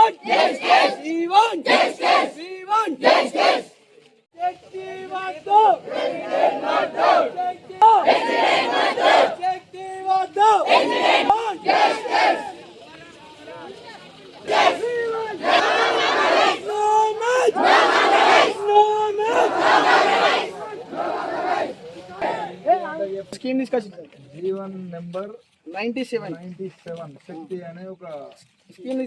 want justice. We want justice. We want justice. Shakti Vaddo. President Vaddo. President Vaddo. Shakti Vaddo. President want justice. Yes. We want justice. No man. No man. No man. Scheme discussion. Jeevan number 97 శక్తి అనే ఒక scheme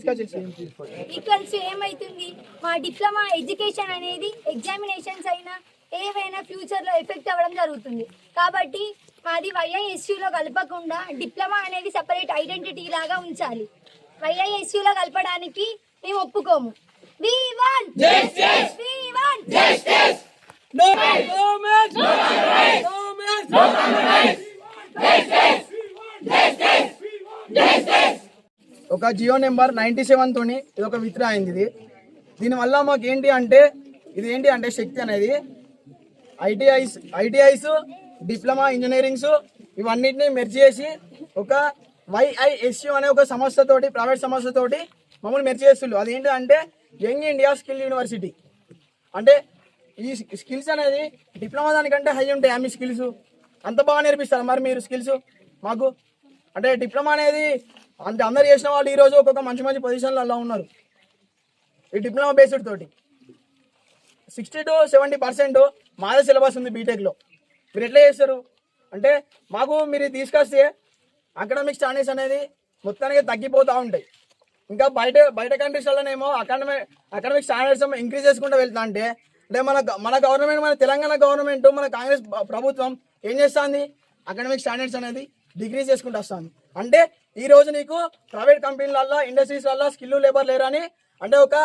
తీసుకొచ్చి ఇక్కడ ఏమైతుంది మా diploma education అనేది examinations అయినా ఏవైనా ఫ్యూచర్లో ఎఫెక్ట్ అవ్వడం జరుగుతుంది. కాబట్టి మాది వైఐఎస్యూలో కలపకుండా డిప్లొమా అనేది సపరేట్ ఐడెంటిటీ లాగా ఉంచాలి. వైఐఎస్యూలో కలపడానికి మేము ఒప్పుకోము. We want justice. We want justice. No man. No man. No compromise. No man. No compromise. Justice. Justice. Justice. ఒక జియో నెంబర్ 97 తోని ఇది ఒక విత్డ్రా అయింది. ఇది దీనివల్ల మాకు ఏంటి అంటే ఇది ఏంటి అంటే శక్తి అనేది ఐటీఐస్ డిప్లొమా ఇంజనీరింగ్స్ ఇవన్నిటిని మెర్జ్ చేసి ఒక వైఐఎస్యు అనే ఒక సంస్థతోటి ప్రైవేట్ సంస్థతోటి మమ్మల్ని మెర్జ్ చేస్తున్నారు. అదేంటి అంటే యంగ్ ఇండియా స్కిల్ యూనివర్సిటీ. అంటే ఈ స్కిల్స్ అనేది డిప్లొమా దానికంటే హై ఉంటాయి. మీ స్కిల్స్ అంత బాగా నేర్పిస్తారు మరి మీరు స్కిల్స్ మాకు. అంటే డిప్లొమా అనేది అంటే అందరు చేసిన వాళ్ళు ఈరోజు ఒక్కొక్క మంచి మంచి పొజిషన్లలో ఉన్నారు ఈ డిప్లొమా బేస్డ్ తోటి. 60 to 70% మాదే సిలబస్ ఉంది బీటెక్లో. మీరు ఎట్లా చేస్తారు అంటే మాకు మీరు తీసుకొస్తే అకాడమిక్ స్టాండర్డ్స్ అనేది మొత్తానికి తగ్గిపోతూ ఉంటాయి. ఇంకా బయట కంట్రీస్లోనేమో అకాడమిక్ స్టాండర్డ్స్ ఇంక్రీజ్ చేసుకుంటూ వెళ్తా అంటే మన గవర్నమెంట్ మన తెలంగాణ గవర్నమెంట్ మన కాంగ్రెస్ ప్రభుత్వం ఏం చేస్తుంది అకాడమిక్ స్టాండర్డ్స్ అనేది డిగ్రీస్ చేసుకుంటూ వస్తుంది. అంటే ఈ రోజు నీకు ప్రైవేట్ కంపెనీలల్లో ఇండస్ట్రీస్లలో స్కిల్ లేబర్ లేరని అంటే ఒక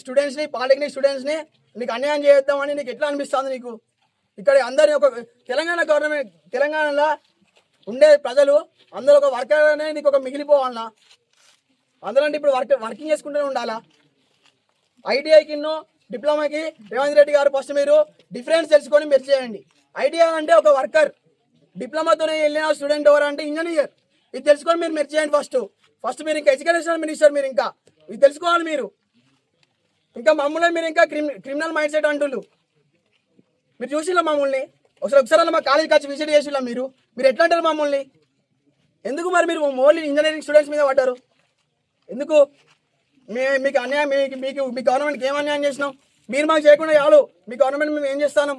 స్టూడెంట్స్ని పాలిటెక్నిక్ స్టూడెంట్స్ని నీకు అన్యాయం చేద్దామని నీకు ఎట్లా అనిపిస్తుంది నీకు? ఇక్కడ అందరి ఒక తెలంగాణ గవర్నమెంట్ తెలంగాణలో ఉండే ప్రజలు అందరూ ఒక వర్కర్ అనే నీకు ఒక మిగిలిపోవాలన్నా అందరూ అంటే ఇప్పుడు వర్కింగ్ చేసుకుంటూనే ఉండాలా? ఐటీఐకి డిప్లొమాకి రేవంత్ రెడ్డి గారు ఫస్ట్ మీరు డిఫరెన్స్ తెలుసుకొని మీరు చేయండి. ఐటీఐ అంటే ఒక వర్కర్, డిప్లొమాతోనే వెళ్ళిన స్టూడెంట్ ఎవరు అంటే ఇంజనీర్. ఇది తెలుసుకొని మీరు మెర్జ్ చేయండి ఫస్ట్ మీరు ఇంకా ఎడ్యుకేషన్ మినిస్టర్ మీరు ఇంకా ఇది తెలుసుకోవాలి మీరు. ఇంకా మమ్మల్ని మీరు ఇంకా క్రిమినల్ మైండ్ సెట్ అంటున్నారు. మీరు చూసిలా మమ్మల్ని ఒకసారి మా కాలేజీకి వచ్చి విజిట్ చేసిలా మీరు ఎట్లా అంటారు మమ్మల్ని? ఎందుకు మరి మీరు ఓన్లీ ఇంజనీరింగ్ స్టూడెంట్స్ మీద పడ్డారు ఎందుకు? మీకు అన్యాయం మీ గవర్నమెంట్కి ఏం అన్యాయం చేసినాం? మీరు మాకు చేయకుండా చాలు మీ గవర్నమెంట్ మేము ఏం చేస్తాను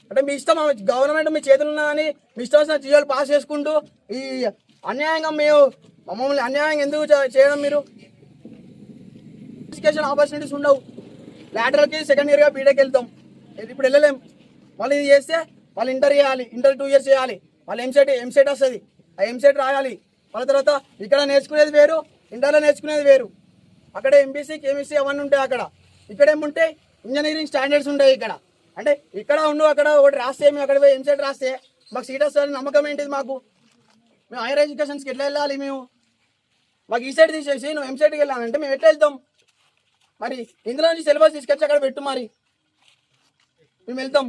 అంటే మీ ఇష్టం గవర్నమెంట్ మీ చేతులు ఉన్నదని మీ ఇష్టం వచ్చిన జీవోలు పాస్ చేసుకుంటూ ఈ అన్యాయంగా మమ్మల్ని అన్యాయంగా ఎందుకు చేయడం? మీరు ఎడ్యుకేషన్ ఆపర్చునిటీస్ ఉండవు. లాటరల్కి సెకండ్ ఇయర్గా బీటెక్ వెళ్తాం, ఇప్పుడు వెళ్ళలేం. వాళ్ళు ఇది చేస్తే వాళ్ళు ఇంటర్ చేయాలి, ఇంటర్ 2 years చేయాలి. వాళ్ళు ఎంసెట్ వస్తుంది, ఆ ఎంసెట్ రాయాలి. వాళ్ళ తర్వాత ఇక్కడ నేర్చుకునేది వేరు, ఇంటర్లో నేర్చుకునేది వేరు. అక్కడ ఎంబీసీ కేమిస్ట్రీ అవన్నీ ఉంటాయి. ఇక్కడ ఏముంటాయి ఇంజనీరింగ్ స్టాండర్డ్స్ ఉంటాయి. అంటే ఇక్కడ అక్కడ ఒకటి రాస్తే మేము అక్కడ పోయి ఎంసెట్ రాస్తే మాకు సీట్ వస్తుందని నమ్మకం ఏంటిది మాకు? మేము హైయర్ ఎడ్యుకేషన్స్కి ఎట్లా వెళ్ళాలి? మాకు ఈ సైడ్ తీసేసి నువ్వు ఎంసెట్కి వెళ్ళాలంటే మేము ఎట్లా వెళ్తాం? మరి ఇందులో నుంచి సిలబస్ తీసుకొచ్చి అక్కడ పెట్టు, మరి మేము వెళ్తాం.